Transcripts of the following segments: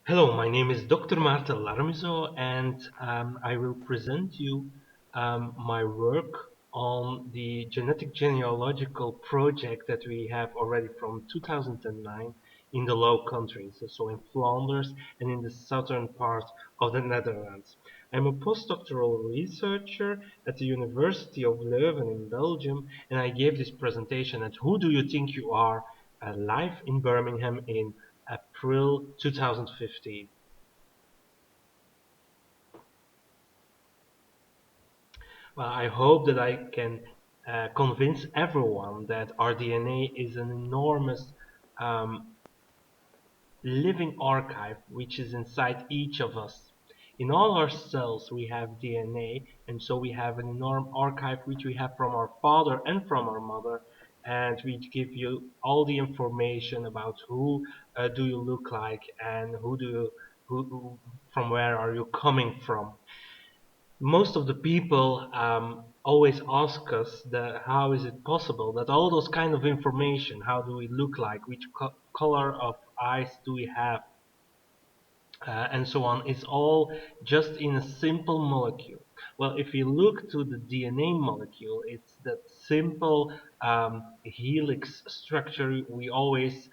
Hello, my name is Dr. Maarten Larmuseau, and I will present you my work on the genetic genealogical project that we have already from 2009 in the Low Countries, so in Flanders and in the southern part of the Netherlands. I'm a postdoctoral researcher at the University of Leuven in Belgium, and I gave this presentation at Who Do You Think You Are? Live in Birmingham in April 2015. Well, I hope that I can convince everyone that our DNA is an enormous um, living archive which is inside each of us. In all our cells we have DNA, and so we have an enormous archive which we have from our father and from our mother, and we give you all the information about who do you look like and from where are you coming from. Most of the people always ask us how is it possible that all those kind of information, how do we look like, which color of eyes do we have, and so on, is all just in a simple molecule. Well, if you look to the DNA molecule, it's that simple helix structure we always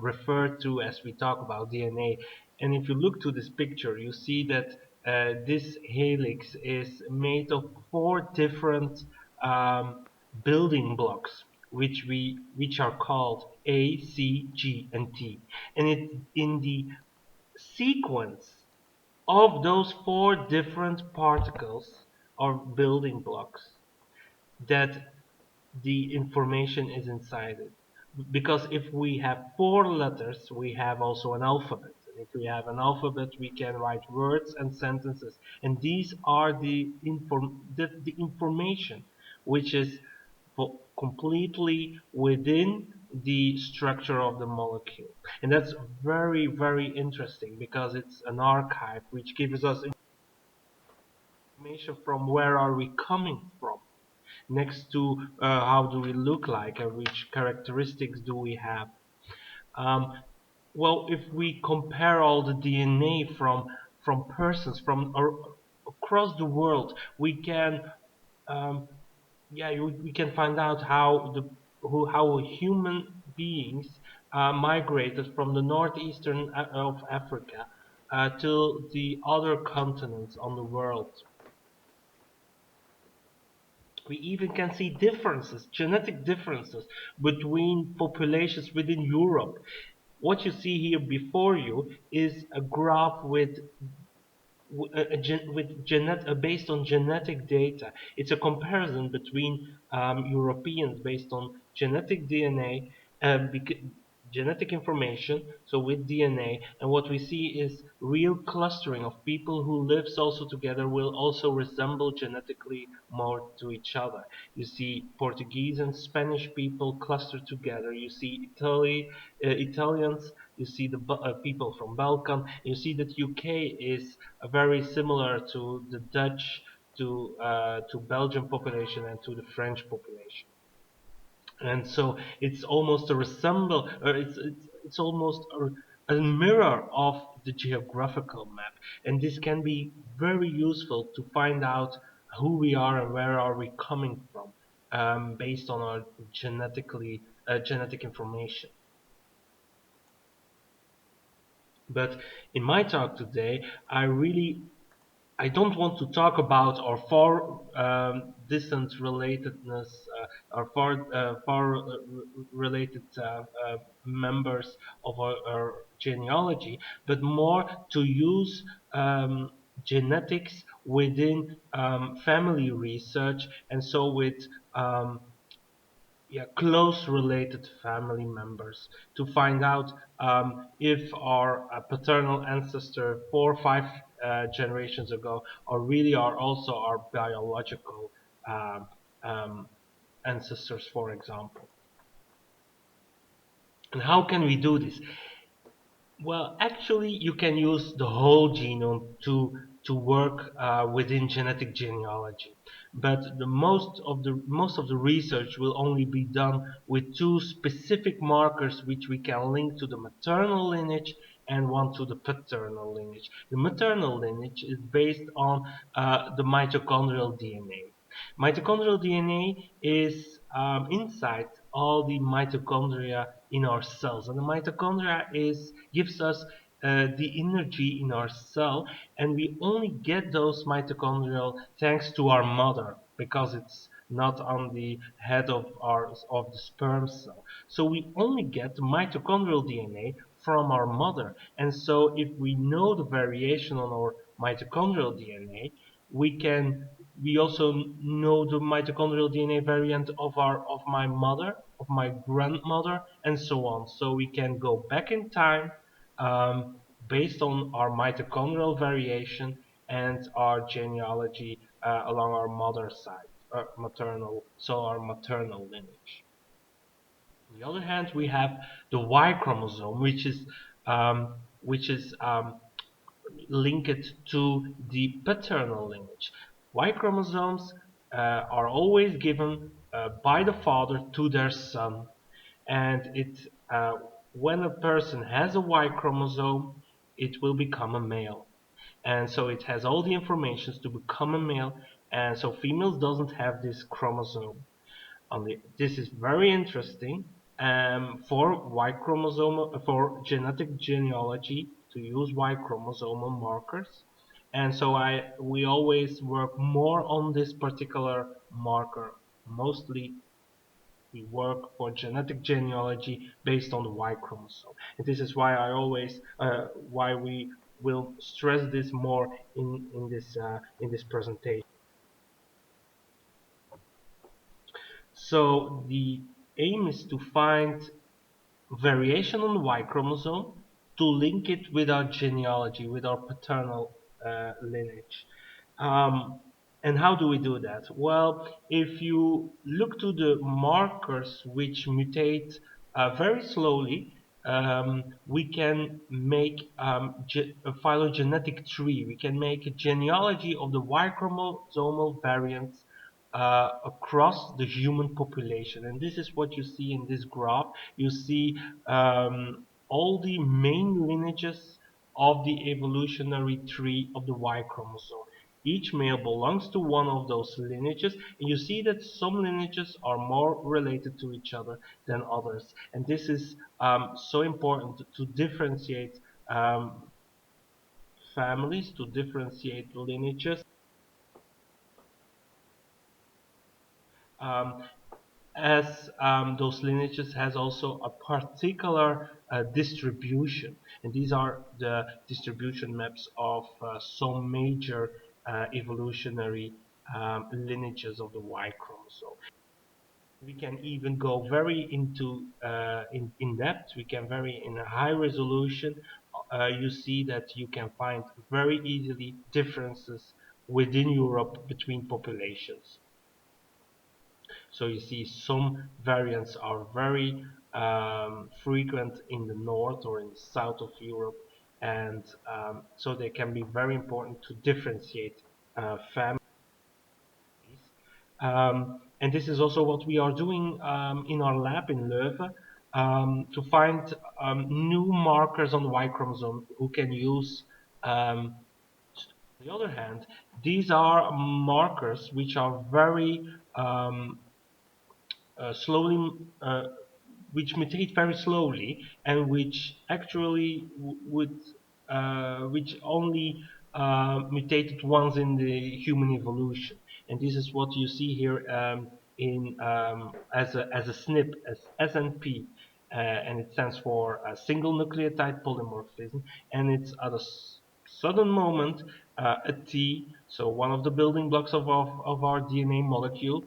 refer to as we talk about DNA. And if you look to this picture, you see that this helix is made of four different um, building blocks, which are called A, C, G, and T. And it's in the sequence of those four different particles or building blocks that the information is inside it. Because if we have four letters, we have also an alphabet. And if we have an alphabet, we can write words and sentences. And these are the information which is completely within the structure of the molecule. And that's very, very interesting because it's an archive which gives us information from where are we coming from, next to how do we look like and which characteristics do we have. Um, well, if we compare all the DNA from persons from across the world, we can um, we can find out how human beings migrated from the northeastern of Africa to the other continents on the world. We even can see differences, genetic differences between populations within Europe. What you see here before you is a graph based on genetic data. It's a comparison between Europeans based on genetic DNA, genetic information, so with DNA, and what we see is real clustering of people who lives also together will also resemble genetically more to each other. You see Portuguese and Spanish people clustered together. You see Italians. You see the people from Balkan. You see that UK is very similar to the Dutch, to Belgian population, and to the French population. And so it's almost a resemble, or it's almost a mirror of the geographical map, and this can be very useful to find out who we are and where are we coming from, based on our genetic information. But in my talk today, I don't want to talk about our far distant relatedness, our far related members of our genealogy, but more to use genetics within family research, and so with um, close related family members to find out if our paternal ancestor 4 or 5 generations ago are really are also our biological um, um, ancestors, for example. And how can we do this? Well, actually, you can use the whole genome to work within genetic genealogy. But the most of the research will only be done with two specific markers which we can link to the maternal lineage and one to the paternal lineage. The maternal lineage is based on the mitochondrial DNA. Mitochondrial DNA is inside all the mitochondria in our cells, and the mitochondria is gives us the energy in our cell, and we only get those mitochondrial thanks to our mother because it's not on the head of the sperm cell. So we only get the mitochondrial DNA from our mother, and so if we know the variation on our mitochondrial DNA, we can we also know the mitochondrial DNA variant of my mother, of my grandmother, and so on. So we can go back in time based on our mitochondrial variation and our genealogy along our mother's side, our maternal lineage. On the other hand, we have the Y chromosome, which is linked to the paternal lineage. Y chromosomes are always given by the father to their son, and when a person has a Y chromosome, it will become a male, and so it has all the information to become a male, and so females doesn't have this chromosome. This is very interesting for Y chromosome for genetic genealogy to use Y chromosomal markers, and so I we always work more on this particular marker. Mostly we work for genetic genealogy based on the Y chromosome, and this is why we will stress this more in this presentation. So the aim is to find variation on the Y chromosome to link it with our genealogy, with our paternal lineage. Um, and how do we do that? Well, if you look to the markers which mutate very slowly, we can make a phylogenetic tree. We can make a genealogy of the Y chromosomal variants across the human population. And this is what you see in this graph. You see all the main lineages of the evolutionary tree of the Y chromosome. Each male belongs to one of those lineages, and you see that some lineages are more related to each other than others. And this is so important to differentiate families, to differentiate lineages. Um, as those lineages has also a particular distribution, and these are the distribution maps of some major evolutionary lineages of the Y chromosome. We can even go very into in depth. We can very in a high resolution. You see that you can find very easily differences within Europe between populations. So you see some variants are very frequent in the north or in the south of Europe, and so they can be very important to differentiate families. And this is also what we are doing in our lab in Leuven to find new markers on the Y chromosome who can use. On the other hand, these are markers which are very slowly, which mutate very slowly, and which actually which only mutated once in the human evolution. And this is what you see here in as a SNP, as SNP, and it stands for a single nucleotide polymorphism, and it's at a sudden moment a T, so one of the building blocks of our DNA molecule,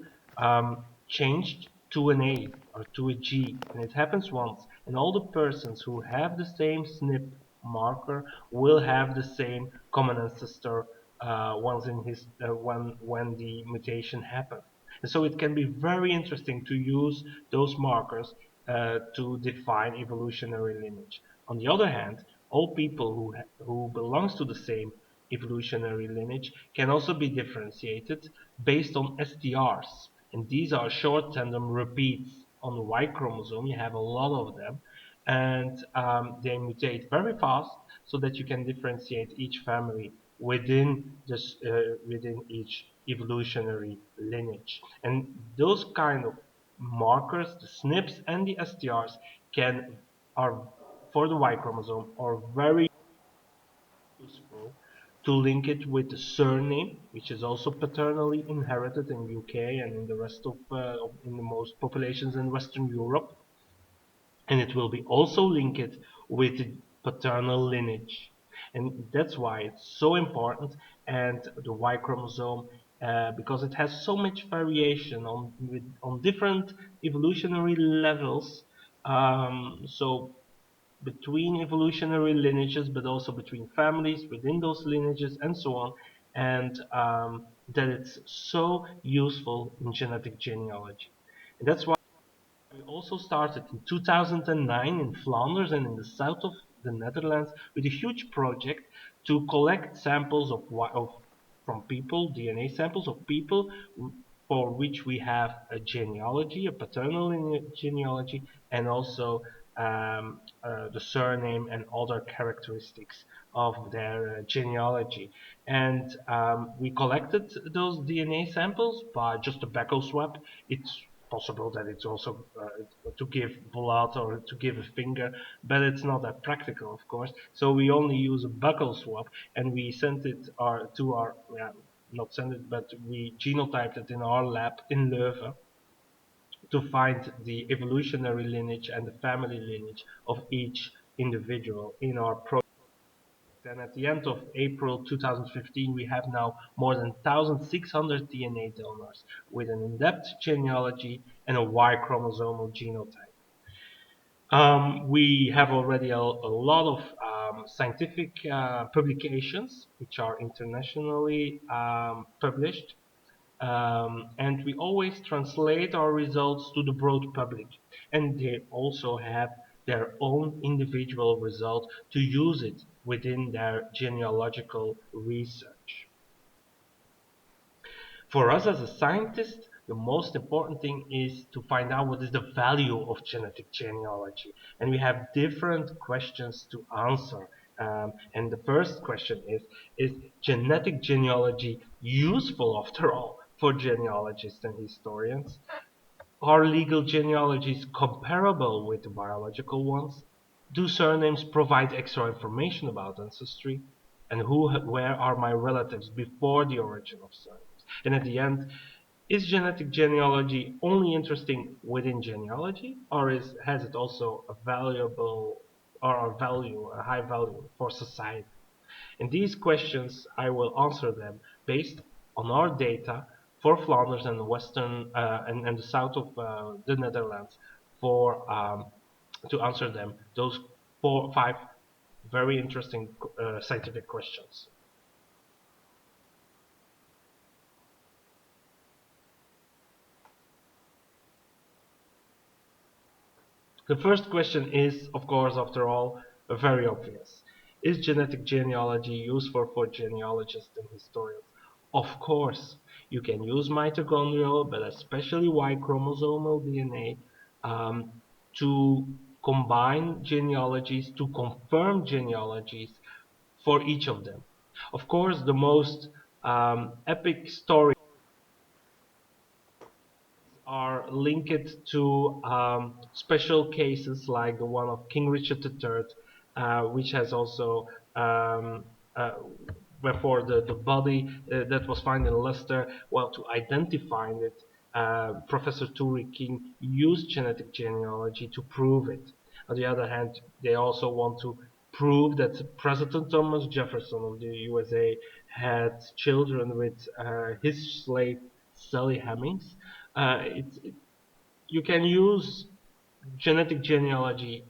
changed to an A or to a G, and it happens once. And all the persons who have the same SNP marker will have the same common ancestor once in his when the mutation happens. And so it can be very interesting to use those markers to define evolutionary lineage. On the other hand, all people who belongs to the same evolutionary lineage can also be differentiated based on STRs. And these are short tandem repeats on the Y chromosome. You have a lot of them, and they mutate very fast so that you can differentiate each family within each evolutionary lineage. And those kind of markers, the SNPs and the STRs, can are for the Y chromosome are very useful to link it with the surname, which is also paternally inherited in UK and in the rest of in the most populations in Western Europe, and it will be also linked with the paternal lineage, and that's why it's so important. And the Y chromosome, because it has so much variation on different evolutionary levels, so between evolutionary lineages, but also between families within those lineages, and so on. And that it's so useful in genetic genealogy. And that's why we also started in 2009 in Flanders and in the south of the Netherlands with a huge project to collect samples from people, DNA samples of people for which we have a genealogy, a paternal genealogy, and also the surname and other characteristics of their genealogy. And we collected those DNA samples by just a buccal swab. It's possible that it's also to give blood or to give a finger, but it's not that practical, of course. So we only use a buccal swab, and we sent it to our, yeah, not sent it, but we genotyped it in our lab in Leuven to find the evolutionary lineage and the family lineage of each individual in our project. And at the end of April 2015, we have now more than 1,600 DNA donors with an in-depth genealogy and a Y chromosomal genotype. We have already a lot of scientific publications which are internationally published, and we always translate our results to the broad public, and they also have their own individual result to use it within their genealogical research. For us as a scientist, the most important thing is to find out what is the value of genetic genealogy. And we have different questions to answer. And the first question is genetic genealogy useful after all for genealogists and historians? Are legal genealogies comparable with the biological ones? Do surnames provide extra information about ancestry? And where are my relatives before the origin of surnames? And at the end, is genetic genealogy only interesting within genealogy, or has it also a valuable or a high value for society? In these questions, I will answer them based on our data for Flanders and the western and the south of the Netherlands for to answer them those 5 very interesting scientific questions. The first question is, of course, after all, very obvious. Is genetic genealogy useful for genealogists and historians? Of course, you can use mitochondrial, but especially Y chromosomal DNA to combine genealogies, to confirm genealogies for each of them. Of course, the most epic story are linked to special cases like the one of King Richard III, which has also uh, wherefore the body that was found in Leicester, well, to identify it, Professor Turi King used genetic genealogy to prove it. On the other hand, they also want to prove that President Thomas Jefferson of the USA had children with his slave Sally Hemings. You can use genetic genealogy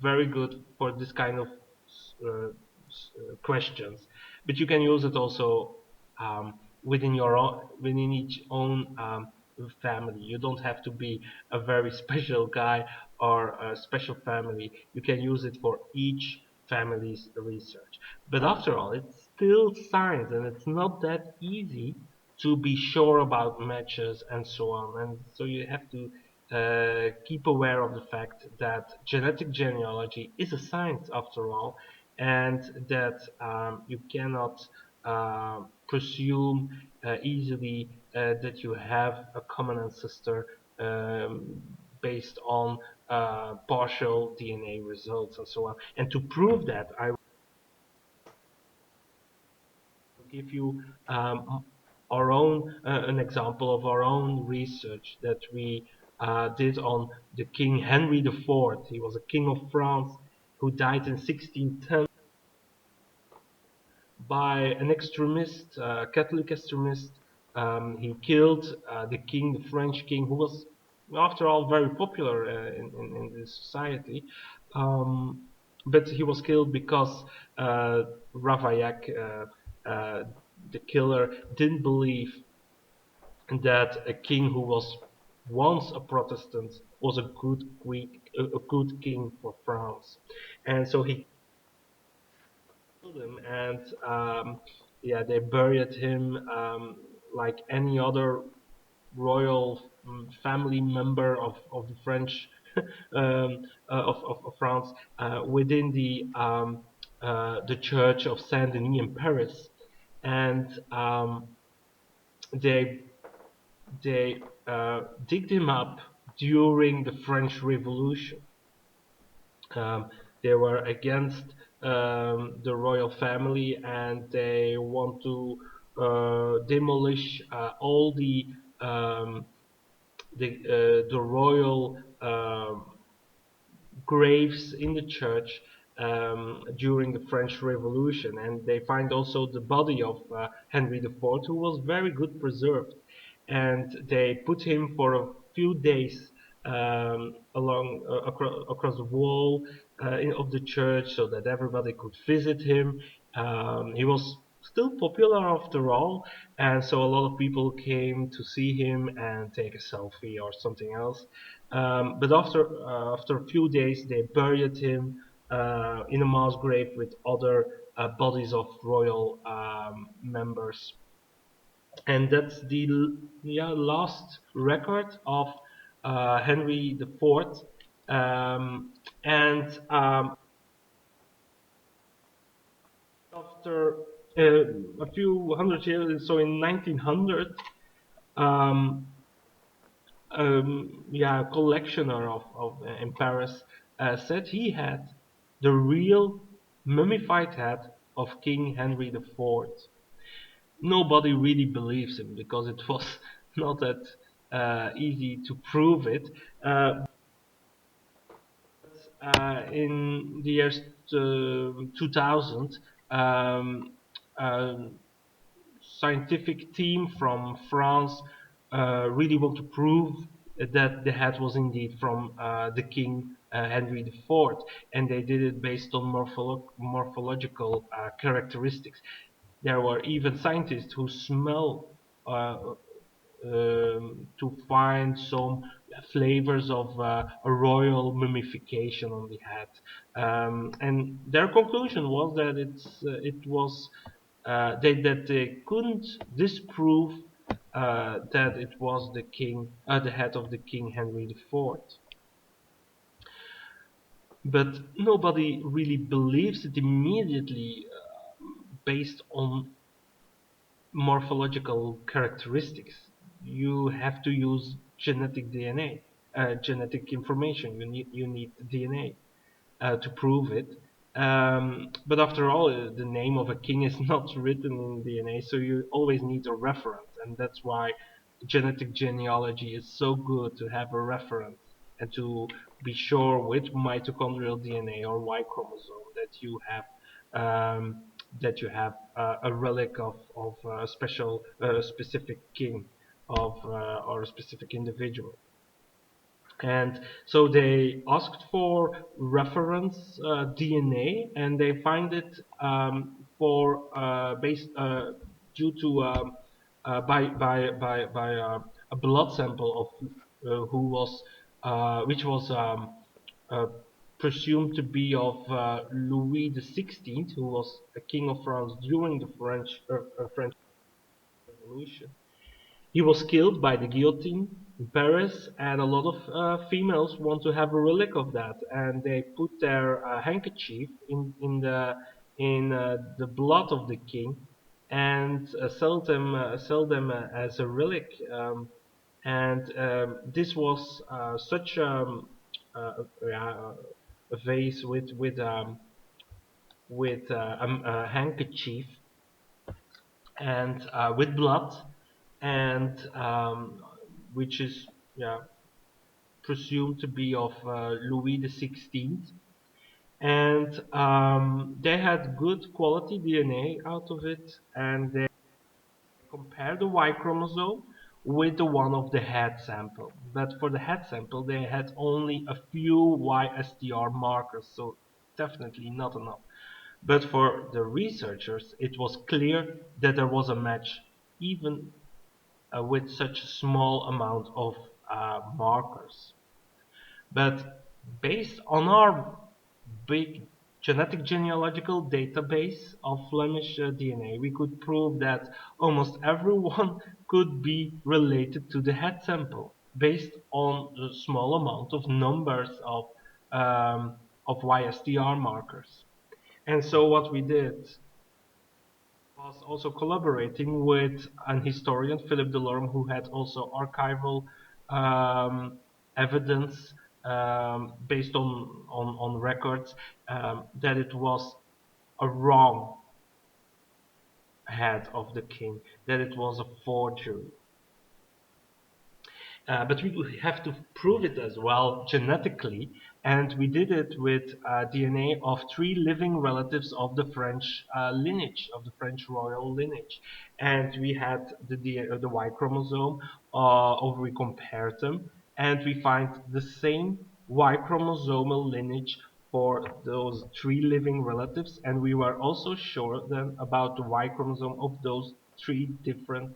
very good for this kind of questions, but you can use it also within each own family. You don't have to be a very special guy or a special family. You can use it for each family's research. But after all, still science, and it's not that easy to be sure about matches and so on. And so you have to keep aware of the fact that genetic genealogy is a science after all, and that you cannot presume easily that you have a common ancestor based on partial DNA results and so on. And to prove that, I give you our own an example of our own research that we did on the King Henry IV. He was a king of France who died in 1610 by an extremist, Catholic extremist. He killed the king, the French king, who was, after all, very popular in the society. But he was killed because Ravaillac, the killer, didn't believe that a king who was once a Protestant was a good a good king for France, and so he killed him, and yeah, they buried him like any other royal family member of the French of France within the church of Saint Denis in Paris, and they they digged him up during the French Revolution. Um, they were against the royal family, and they want to demolish all the royal graves in the church during the French Revolution, and they find also the body of Henry IV, who was very good preserved, and they put him for a few days across the wall of the church so that everybody could visit him. He was still popular after all, and so a lot of people came to see him and take a selfie or something else. But after a few days, they buried him in a mass grave with other bodies of royal members, and that's the last record of Henry IV. And after a few hundred years, so in 1900, um, collectioner of in Paris said he had the real mummified head of King Henry IV. Nobody really believes him because it was not that easy to prove it. In the years 2000, um, a scientific team from France really want to prove that the head was indeed from the King Henry IV, and they did it based on morphological characteristics. There were even scientists who smell to find some flavors of a royal mummification on the head, and their conclusion was that it was that they couldn't disprove that it was the head of the King Henry IV. But nobody really believes it immediately based on morphological characteristics. You have to use genetic DNA, genetic information. You need DNA to prove it. But after all, the name of a king is not written in DNA, so you always need a reference, and that's why genetic genealogy is so good to have a reference and to be sure which mitochondrial DNA or Y chromosome that you have a relic of a specific king or a specific individual. And so they asked for reference DNA, and they find it for based due to a blood sample of who was which was uh, presumed to be of Louis the XVI, who was a king of France during the French Revolution. He was killed by the guillotine in Paris, and a lot of females want to have a relic of that, and they put their handkerchief in the blood of the king, and sell them as a relic. And this was such yeah, a vase with a handkerchief and with blood, and which is, yeah, presumed to be of Louis the XVI. And they had good quality DNA out of it, and they compared the Y chromosome with the one of the head sample. But for the head sample, they had only a few YSTR markers, so definitely not enough. But for the researchers, it was clear that there was a match, even with such a small amount of markers. But based on our big genetic genealogical database of Flemish DNA, we could prove that almost everyone could be related to the head sample based on the small amount of numbers of YSTR markers. And so what we did was also collaborating with an historian, Philip Delorme, who had also archival um, evidence based on records that it was a wrong head of the king, that it was a forgery. But we have to prove it as well genetically, and we did it with DNA of three living relatives of the French lineage, of the French royal lineage. And we had the Y chromosome, or we compared them, and we find the same Y chromosomal lineage for those three living relatives, and we were also sure then about the Y chromosome of those three different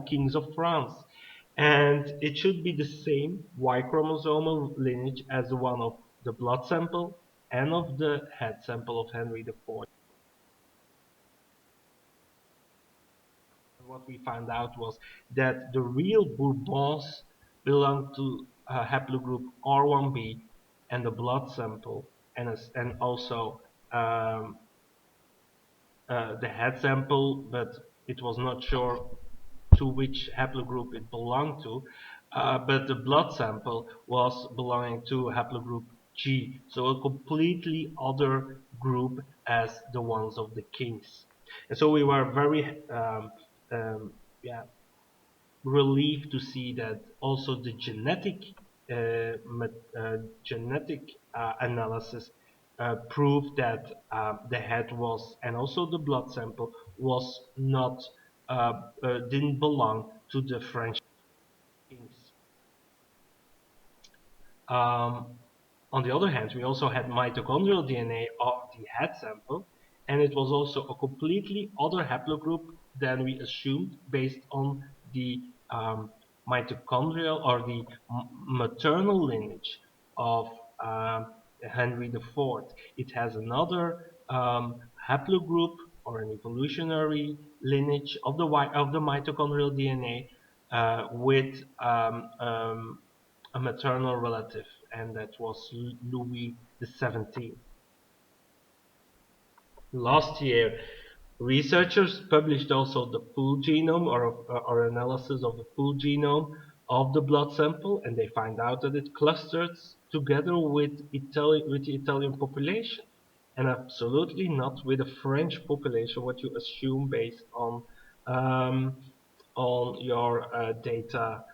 kings of France. And it should be the same Y chromosomal lineage as the one of the blood sample and of the head sample of Henry IV. And what we found out was that the real Bourbons belonged to haplogroup R1b, and the blood sample, and also um, the head sample, but it was not sure to which haplogroup it belonged to. But the blood sample was belonging to haplogroup G, so a completely other group as the ones of the kings. And so we were very yeah, relieved to see that also the genetic analysis proved that the head was, and also the blood sample was not didn't belong to the French kings. Um, on the other hand, we also had mitochondrial DNA of the head sample, and it was also a completely other haplogroup than we assumed based on the mitochondrial, or the maternal lineage of Henry IV. It has another haplogroup, or an evolutionary lineage of the mitochondrial DNA with a maternal relative, and that was Louis the XVII. Last year, researchers published also the full genome, or analysis of the full genome of the blood sample, and they find out that it clusters together with the Italian population, and absolutely not with the French population, what you assume based um, on your data,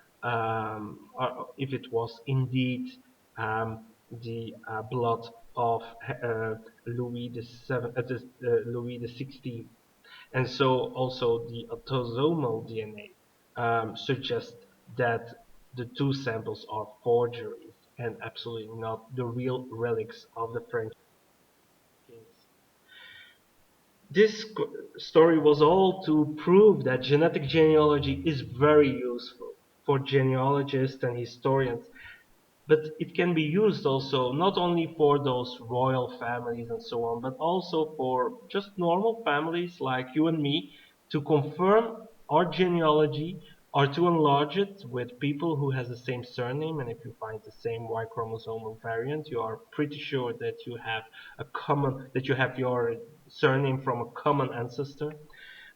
if it was indeed the blood of Louis Louis the XVI. And so also the autosomal DNA suggests that the two samples are forgeries and absolutely not the real relics of the French kings. This story was all to prove that genetic genealogy is very useful for genealogists and historians, but it can be used also not only for those royal families and so on, but also for just normal families like you and me to confirm our genealogy or to enlarge it with people who has the same surname. And if you find the same Y chromosomal variant, you are pretty sure that you have your surname from a common ancestor.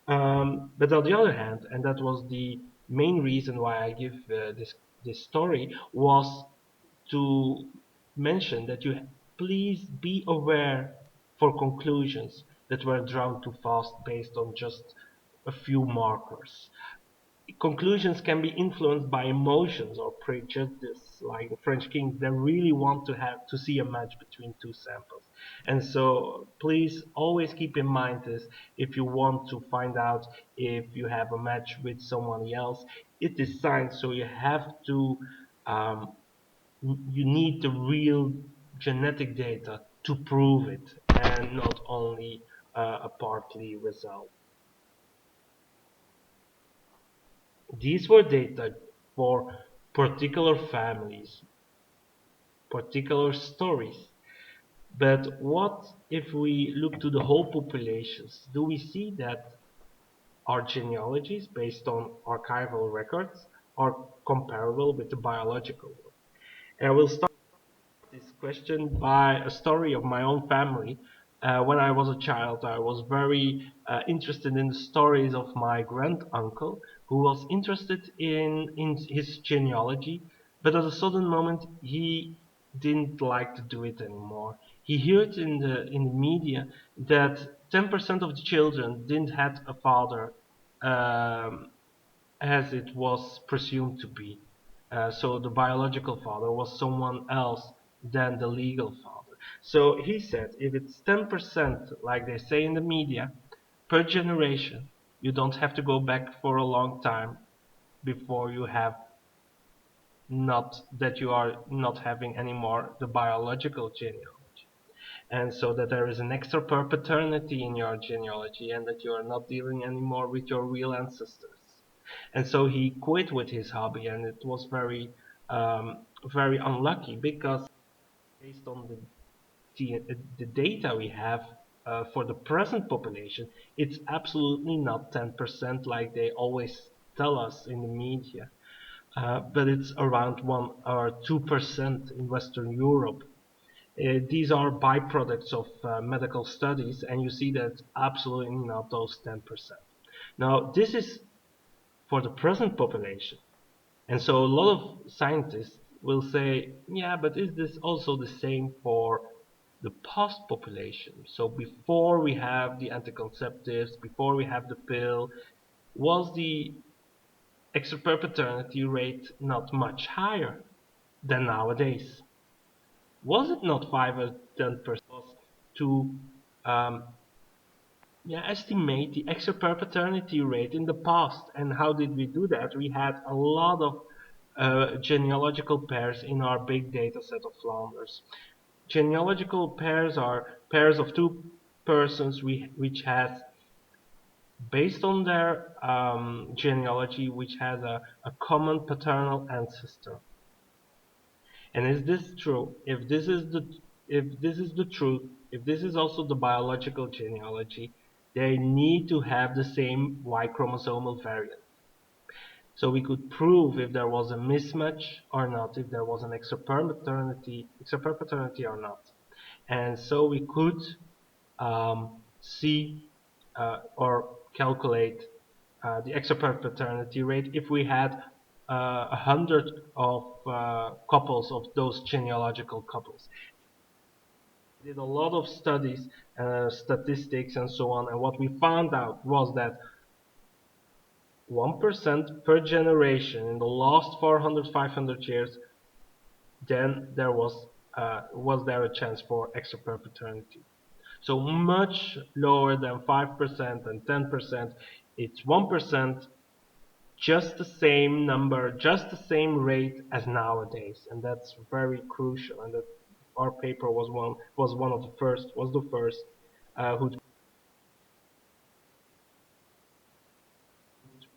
But on the other hand, and that was the main reason why I give this story, was to mention that you please be aware for conclusions that were drawn too fast based on just a few markers. Conclusions can be influenced by emotions or prejudice. Like the French kings, they really want to see a match between two samples. And so please always keep in mind this. If you want to find out if you have a match with someone else, it is science, so you have to um, you need the real genetic data to prove it, and not only a partly result. These were data for particular families, particular stories. But what if we look to the whole populations? Do we see that our genealogies, based on archival records, are comparable with the biological one? And I will start this question by a story of my own family. When I was a child, I was very interested in the stories of my grand uncle, who was interested in his genealogy, but at a sudden moment he didn't like to do it anymore. He heard in the media that 10% of the children didn't have a father, um, as it was presumed to be. So the biological father was someone else than the legal father. So he said, if it's 10%, like they say in the media, per generation, you don't have to go back for a long time before you have not that you are not having anymore the biological genealogy. And so that there is an extra per paternity in your genealogy, and that you are not dealing anymore with your real ancestors. And so he quit with his hobby, and it was very unlucky, because based on the data we have for the present population, it's absolutely not 10% like they always tell us in the media, but it's around 1 or 2% in Western Europe. These are byproducts of medical studies, and you see that absolutely not those 10%. Now, this is for the present population. And so a lot of scientists will say, yeah, but is this also the same for the past population? So before we have the anticonceptives, before we have the pill, was the extraperpeternity rate not much higher than nowadays? Was it not 5 or 10% to um, estimate the extraperpeternity rate in the past? And how did we do that? We had a lot of genealogical pairs in our big data set of Flanders. Genealogical pairs are pairs of two persons which has, based on their genealogy, which has a common paternal ancestor. And is this true? If this is the truth, if this is also the biological genealogy, they need to have the same Y chromosomal variant. So we could prove if there was a mismatch or not, if there was an extraperpeternity or not. And so we could see or calculate the extraperpeternity rate if we had 100 of couples of those genealogical couples. We did a lot of studies, statistics, and so on, and what we found out was that 1% per generation in the last 400, 500 years, then was there a chance for extraperpeternity. So much lower than 5% and 10%. It's 1%, just the same number, just the same rate as nowadays, and that's very crucial. And that our paper was one of the first, was the first who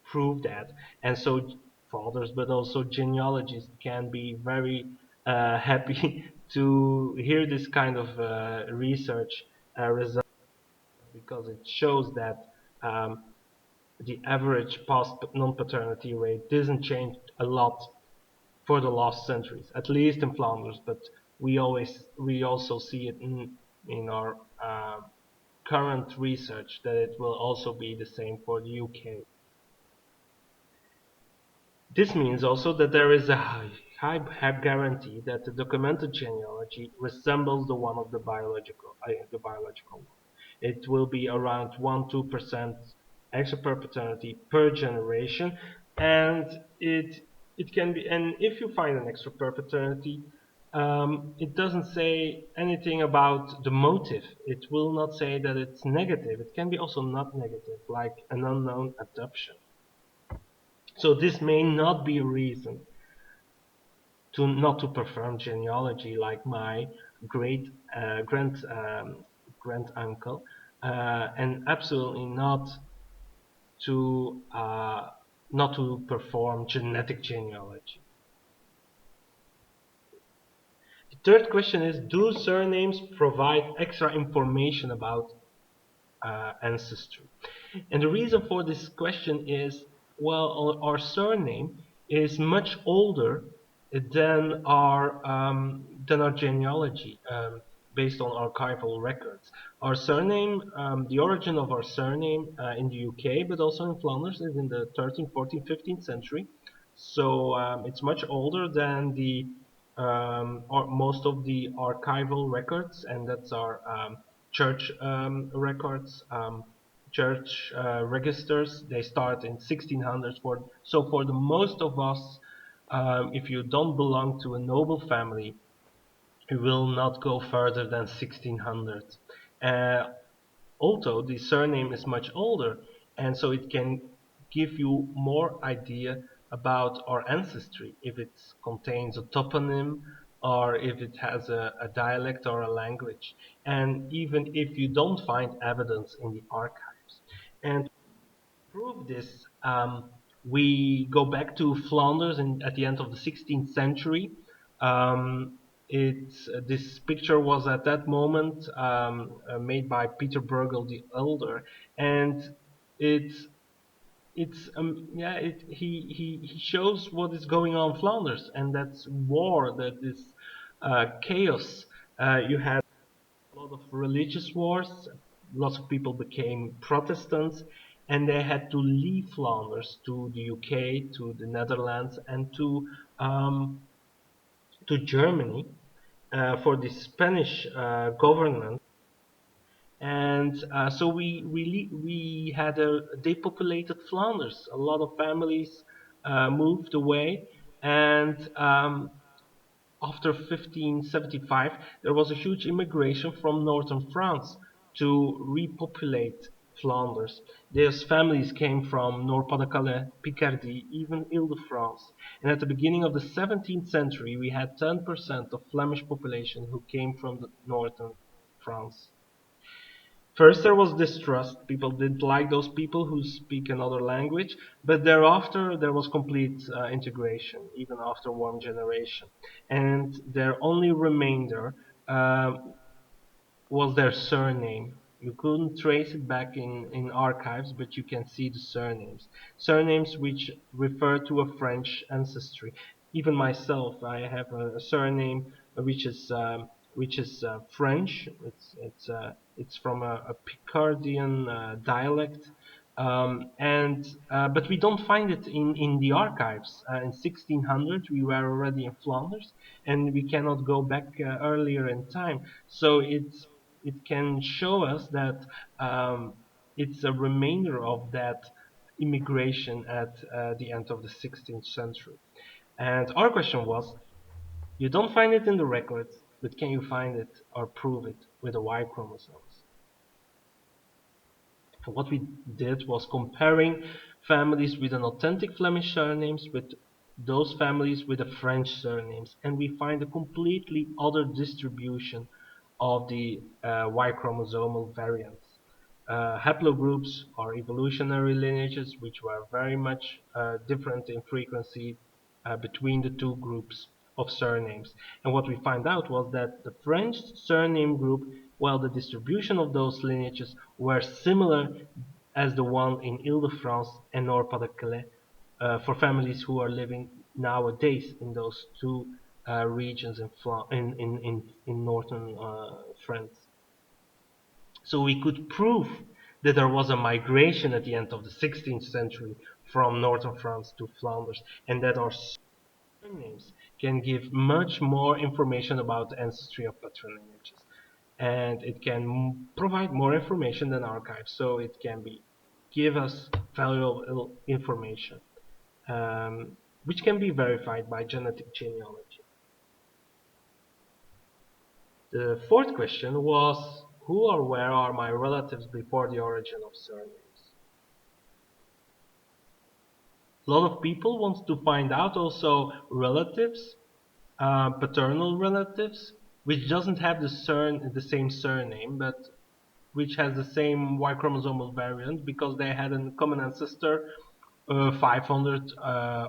proved that. And so fathers, but also genealogists can be very happy to hear this kind of research result, because it shows that um, the average past non-paternity rate doesn't change a lot for the last centuries, at least in Flanders. But we also see it in our current research that it will also be the same for the UK. This means also that there is a high guarantee that the documented genealogy resembles the biological one. It will be around 1-2% extra per paternity per generation, and it can be. And if you find an extra per paternity, it doesn't say anything about the motive. It will not say that it's negative. It can be also not negative, like an unknown adoption. So this may not be a reason to not to perform genealogy, like my great grand uncle, and absolutely to uh, not to perform genetic genealogy. The third question is: do surnames provide extra information about ancestry? And the reason for this question is, well, our surname is much older than our genealogy, based on archival records. Our surname, the origin of our surname in the UK, but also in Flanders, is in the 13th, 14th, 15th century. So it's much older than the or most of the archival records, and that's our church records. Church registers, they start in 1600s. For the most of us, if you don't belong to a noble family, you will not go further than 1600s. Uh, Although the surname is much older, and so it can give you more idea about our ancestry, if it contains a toponym or if it has a dialect or a language, and even if you don't find evidence in the archives. And prove this, we go back to Flanders at the end of the 16th century. This picture was at that moment made by Peter Bruegel the Elder, and it's he shows what is going on in Flanders, and that's war, that is chaos. You had a lot of religious wars. Lots of people became Protestants, and they had to leave Flanders to the UK, to the Netherlands, and to Germany for the Spanish government. And so we had a depopulated Flanders. A lot of families moved away, and after 1575, there was a huge immigration from northern France to repopulate Flanders. These families came from Nord-Pas-de-Calais, Picardy, even Ile-de-France. And at the beginning of the 17th century, we had 10% of Flemish population who came from the northern France. First, there was distrust. People didn't like those people who speak another language, but thereafter, there was complete integration, even after one generation. And their only remainder was their surname. You couldn't trace it back in archives, but you can see the surnames. Surnames which refer to a French ancestry. Even myself, I have a surname which is French. It's from a Picardian dialect, and but we don't find it in the archives. In 1600, we were already in Flanders, and we cannot go back earlier in time. So it can show us that it's a remainder of that immigration at the end of the 16th century. And our question was, you don't find it in the records, but can you find it or prove it with the Y chromosomes? And what we did was comparing families with an authentic Flemish surnames with those families with the French surnames, and we find a completely other distribution of the Y chromosomal variants. Haplogroups are evolutionary lineages, which were very much different in frequency between the two groups. of surnames. And what we find out was that the French surname group, well, the distribution of those lineages were similar as the one in Ile-de-France and Nord-Pas-de-Calais for families who are living nowadays in those two regions in northern France. So we could prove that there was a migration at the end of the 16th century from northern France to Flanders, and that our surnames can give much more information about the ancestry of patrilineages. And it can provide more information than archives, so it can give us valuable information, which can be verified by genetic genealogy. The fourth question was, who or where are my relatives before the origin of surnames? A lot of people want to find out also relatives, paternal relatives, which doesn't have the same surname, but which has the same Y-chromosomal variant because they had a common ancestor 500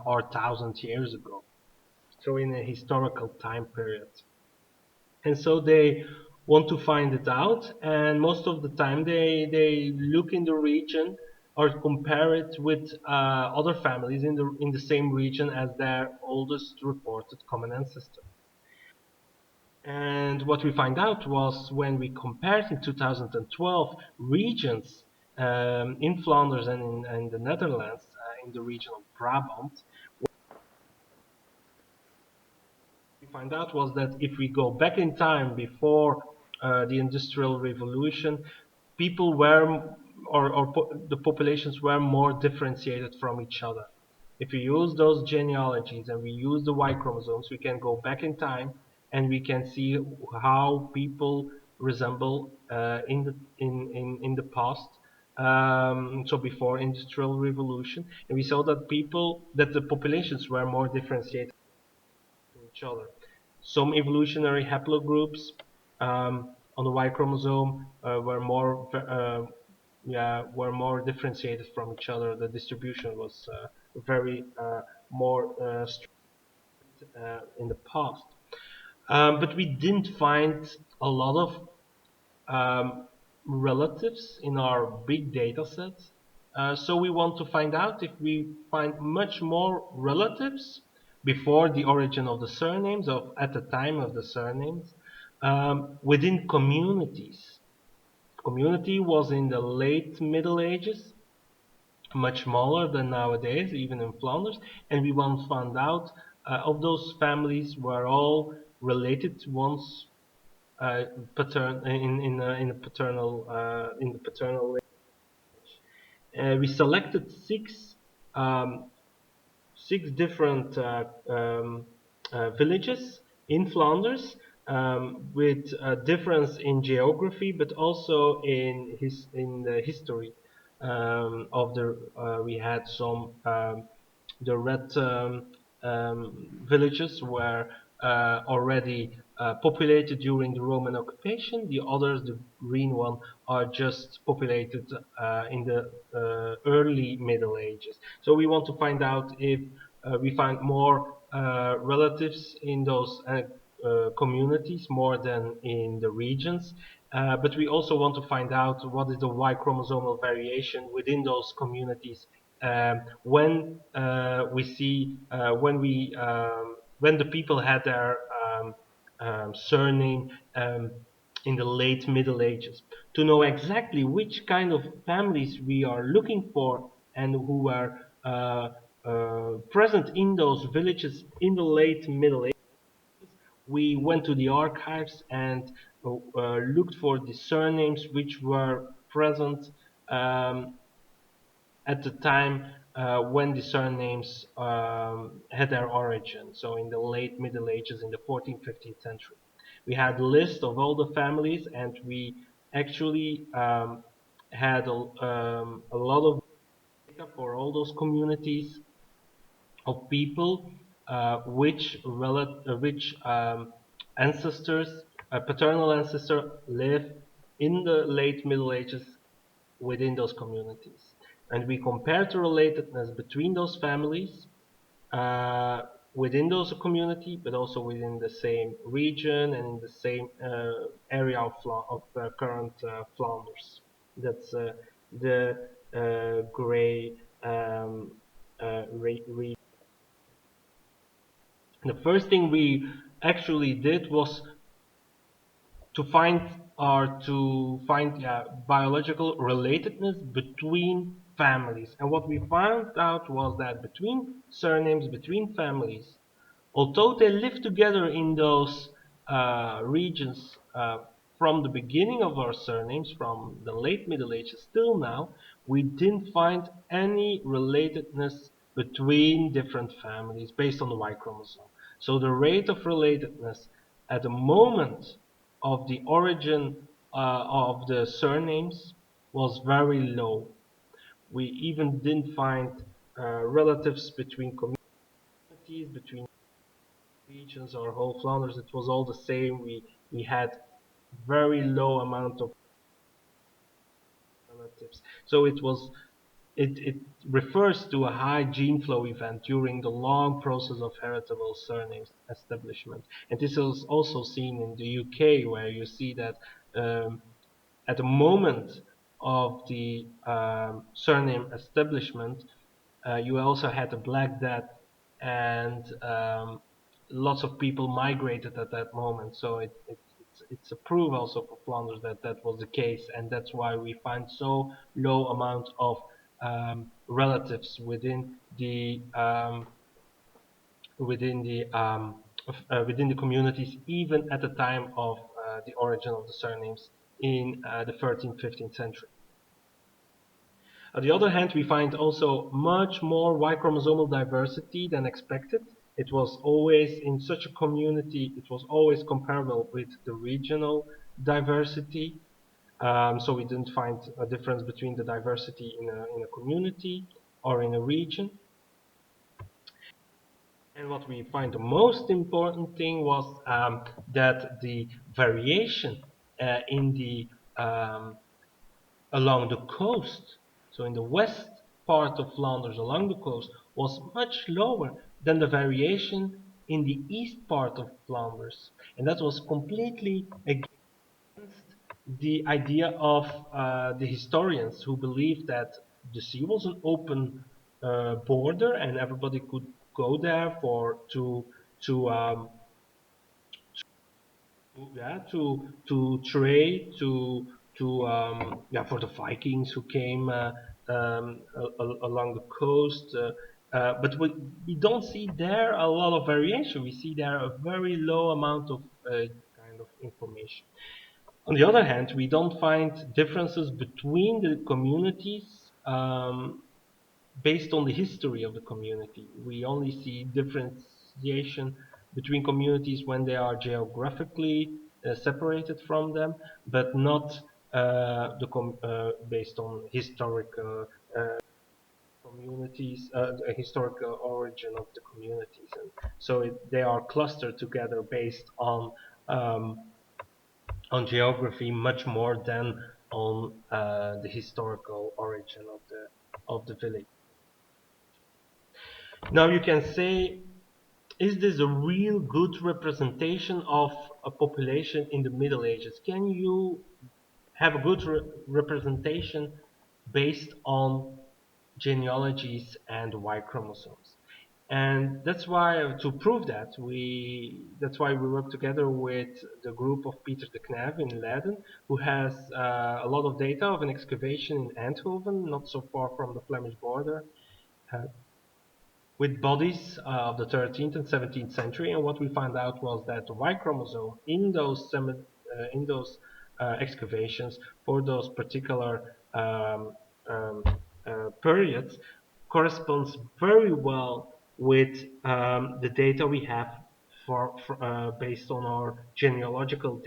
or 1000 years ago. So in a historical time period. And so they want to find it out, and most of the time they look in the region or compare it with other families in the same region as their oldest reported common ancestor. And what we find out was when we compared in 2012 regions in Flanders and in the Netherlands, in the region of Brabant, we find out was that if we go back in time before the Industrial Revolution, people were, the populations were more differentiated from each other. If we use those genealogies and we use the Y chromosomes, we can go back in time and we can see how people resemble in the past. So before Industrial Revolution, and we saw that the populations were more differentiated to each other. Some evolutionary haplogroups on the Y chromosome were more differentiated from each other. The distribution was very more strict in the past. But we didn't find a lot of relatives in our big data sets. So we want to find out if we find much more relatives before the origin of the surnames, of at the time of the surnames, within communities. Community was in the late Middle Ages, much smaller than nowadays, even in Flanders, and we once found out of those families were all related once in the paternal lineage. We selected um, six different villages in Flanders with a difference in geography, but also in the history of the. We had some the red villages were already populated during the Roman occupation. The others, the green one, are just populated in the early Middle Ages. So we want to find out if we find more relatives in those communities more than in the regions. But we also want to find out what is the Y chromosomal variation within those communities when we see when the people had their surname in the late Middle Ages, to know exactly which kind of families we are looking for and who are present in those villages in the late Middle Ages. We went to the archives and looked for the surnames which were present um, at the time when the surnames had their origin, so in the late Middle Ages, in the 14th, 15th century. We had a list of all the families, and we actually had a lot of data for all those communities of people which ancestors, paternal ancestor, live in the late Middle Ages within those communities. And we compared the relatedness between those families uh, within those community, but also within the same region and in the same area of current Flanders. That's the gray region. The first thing we actually did was to find biological relatedness between families. And what we found out was that between surnames, between families, although they lived together in those regions from the beginning of our surnames, from the late Middle Ages till now, we didn't find any relatedness between different families based on the Y chromosome. So the rate of relatedness at the moment of the origin of the surnames was very low. We even didn't find relatives between communities, between regions or whole Flanders. It was all the same. We had very low amount of relatives. So it refers to a high gene flow event during the long process of heritable surnames establishment. And this is also seen in the UK, where you see that um, at the moment of the surname establishment, you also had the Black Death, and lots of people migrated at that moment. So it's a proof also for Flanders that that was the case, and that's why we find so low amount of relatives within the communities, even at the time of the origin of the surnames in the 13th, 15th century. On the other hand, we find also much more Y-chromosomal diversity than expected. It was always in such a community, it was always comparable with the regional diversity. So we didn't find a difference between the diversity in a community or in a region. And what we find the most important thing was that the variation in the along the coast, so in the west part of Flanders along the coast, was much lower than the variation in the east part of Flanders. And that was completely against the idea of the historians, who believed that the sea was an open border and everybody could go there for to trade, for the Vikings who came along the coast. But we don't see there a lot of variation. We see there a very low amount of kind of information. On the other hand, we don't find differences between the communities based on the history of the community. We only see differentiation between communities when they are geographically separated from them, but not based on historical communities, the historical origin of the communities. And so they are clustered together based um, on geography much more than on the historical origin of the village. Now you can say, is this a real good representation of a population in the Middle Ages? Can you have a good representation based on genealogies and Y chromosomes? And that's why, to prove that, that's why we work together with the group of Peter de Knev in Leiden, who has a lot of data of an excavation in Eindhoven, not so far from the Flemish border, uh, with bodies of the 13th and 17th century. And what we found out was that the Y chromosome in those excavations for those particular periods corresponds very well with the data we have based on our genealogical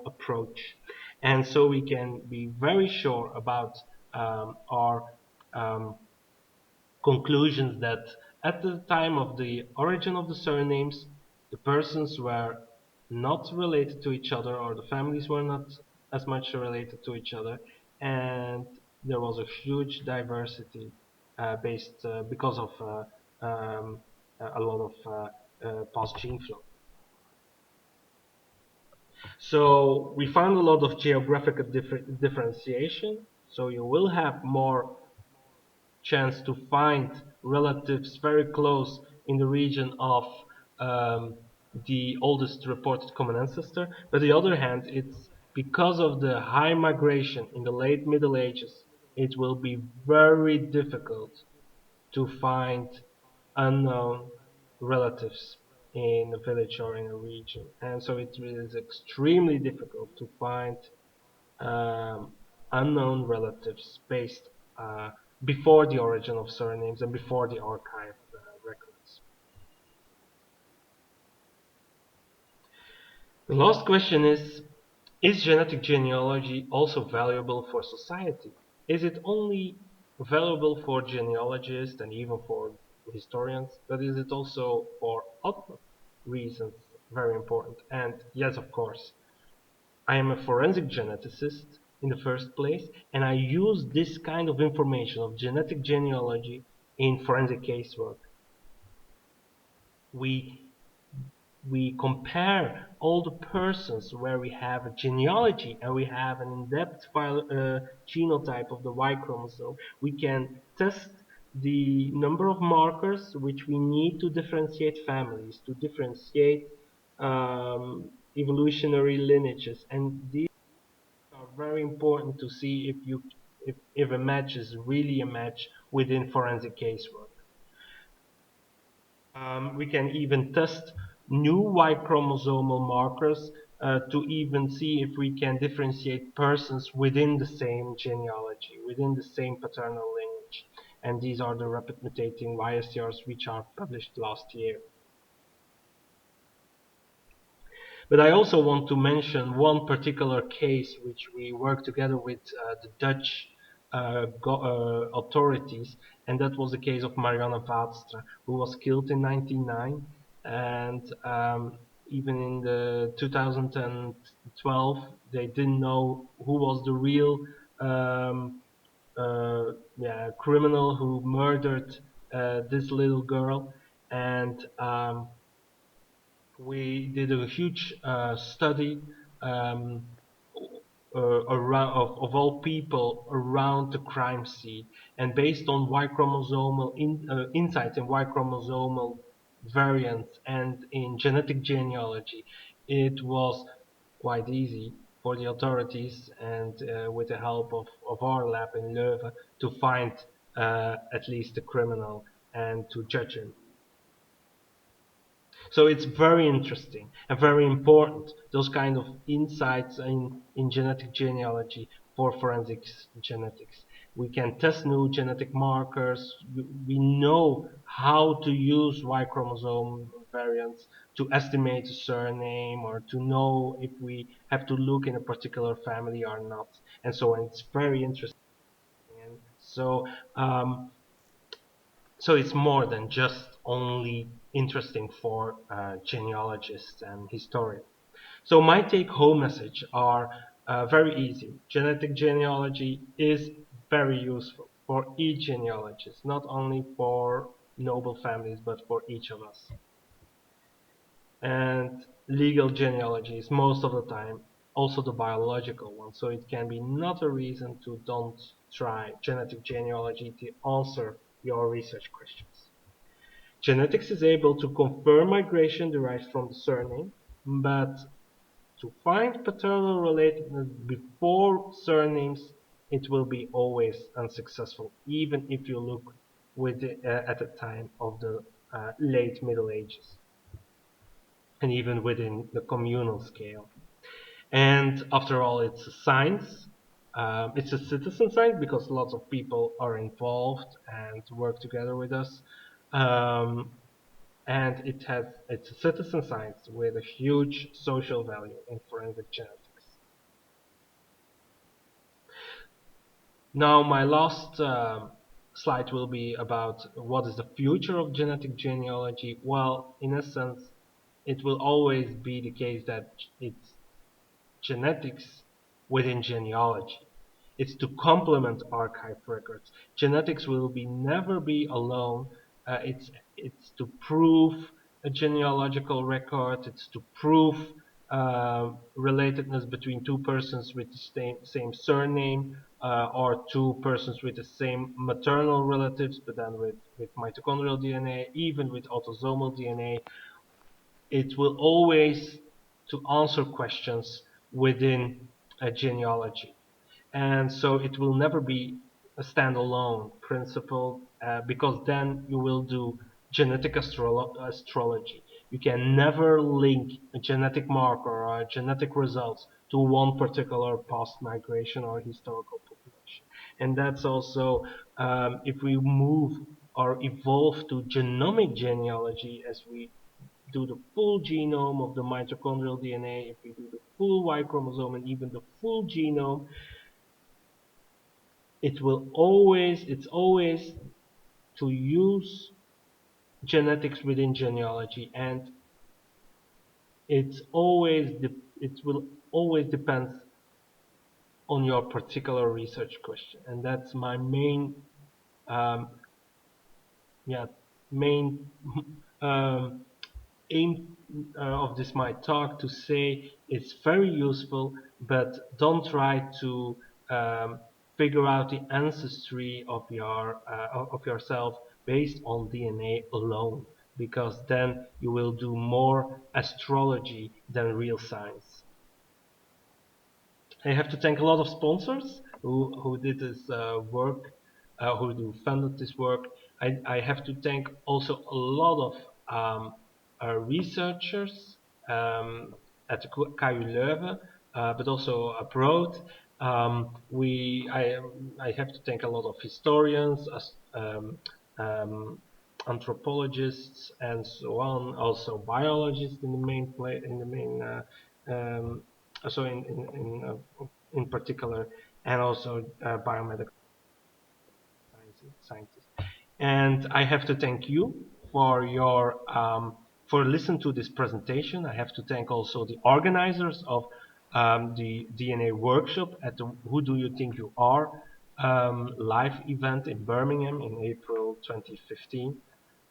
approach. And so we can be very sure about our um, conclusions that at the time of the origin of the surnames, the persons were not related to each other, or the families were not as much related to each other, and there was a huge diversity based because of a lot of past gene flow. So we found a lot of geographic differentiation. So you will have more chance to find relatives very close in the region of um, the oldest reported common ancestor. But on the other hand, it's because of the high migration in the late Middle Ages, it will be very difficult to find unknown relatives in a village or in a region. And so it is extremely difficult to find um, unknown relatives based uh, before the origin of surnames and before the archive records. The last question is genetic genealogy also valuable for society? Is it only valuable for genealogists and even for historians, but is it also for other reasons very important? And yes, of course, I am a forensic geneticist in the first place, and I use this kind of information of genetic genealogy in forensic casework. We we compare all the persons where we have a genealogy and we have an in-depth genotype of the Y chromosome. We can test the number of markers which we need to differentiate families, to differentiate evolutionary lineages, and these are very important to see if a match is really a match within forensic casework. We can even test new Y-chromosomal markers to even see if we can differentiate persons within the same genealogy, within the same paternal lineage. And these are the rapid mutating Y-STRs which are published last year. But I also want to mention one particular case which we worked together with the Dutch authorities, and that was the case of Mariana Pastor, who was killed in 1999, and even in the 2012 they didn't know who was the real um, criminal who murdered this little girl, and we did a huge study um, around of all people around the crime scene, and based on Y chromosomal insights in Y chromosomal variants and in genetic genealogy, it was quite easy for the authorities and with the help of our lab in Leuven to find at least the criminal and to judge him. So it's very interesting and very important, those kind of insights in genetic genealogy for forensics genetics. We can test new genetic markers. We know how to use Y chromosome variants to estimate a surname or to know if we have to look in a particular family or not. And so on. It's very interesting. And so it's more than just only interesting for genealogists and historians. So my take-home message are very easy. Genetic genealogy is very useful for each genealogist, not only for noble families, but for each of us. And legal genealogy is most of the time also the biological one. So it can be not a reason to don't try genetic genealogy to answer your research questions. Genetics is able to confirm migration derived from the surname, but to find paternal relatedness before surnames, it will be always unsuccessful, even if you look at the time of the late Middle Ages, and even within the communal scale. And after all, it's a science. It's a citizen science because lots of people are involved and work together with us. Um, and it's a citizen science with a huge social value in forensic genetics. Now my last slide will be about what is the future of genetic genealogy. Well, in essence, it will always be the case that it's genetics within genealogy. It's to complement archive records. Genetics will be never be alone It's to prove a genealogical record. It's to prove relatedness between two persons with the same surname, or two persons with the same maternal relatives, but then with mitochondrial DNA, even with autosomal DNA. It will always to answer questions within a genealogy. And so it will never be a standalone principle, because then you will do genetic astrology. You can never link a genetic marker or a genetic results to one particular past migration or historical population. And that's also, if we move or evolve to genomic genealogy, as we do the full genome of the mitochondrial DNA, if we do the full Y chromosome and even the full genome, it's always to use genetics within genealogy, and it will always depend on your particular research question. And that's my um, yeah main um, aim of this my talk, to say it's very useful, but don't try to um, figure out the ancestry of yourself based on DNA alone, because then you will do more astrology than real science. I have to thank a lot of sponsors who did this work, who funded this work. I have to thank also a lot of researchers um, at the KU Leuven, but also abroad. I have to thank a lot of historians, anthropologists, and so on. Also biologists in the main play in the main. Um, so in particular, and also biomedical scientists. And I have to thank you for your for listening to this presentation. I have to thank also the organizers of the DNA workshop at the Who Do You Think You Are live event in Birmingham in April 2015.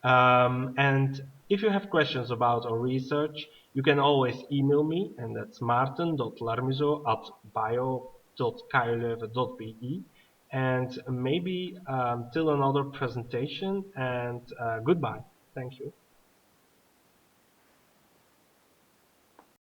And if you have questions about our research, you can always email me, and that's maarten.larmuseau@bio.kuleuven.be. And maybe till another presentation, and goodbye. Thank you.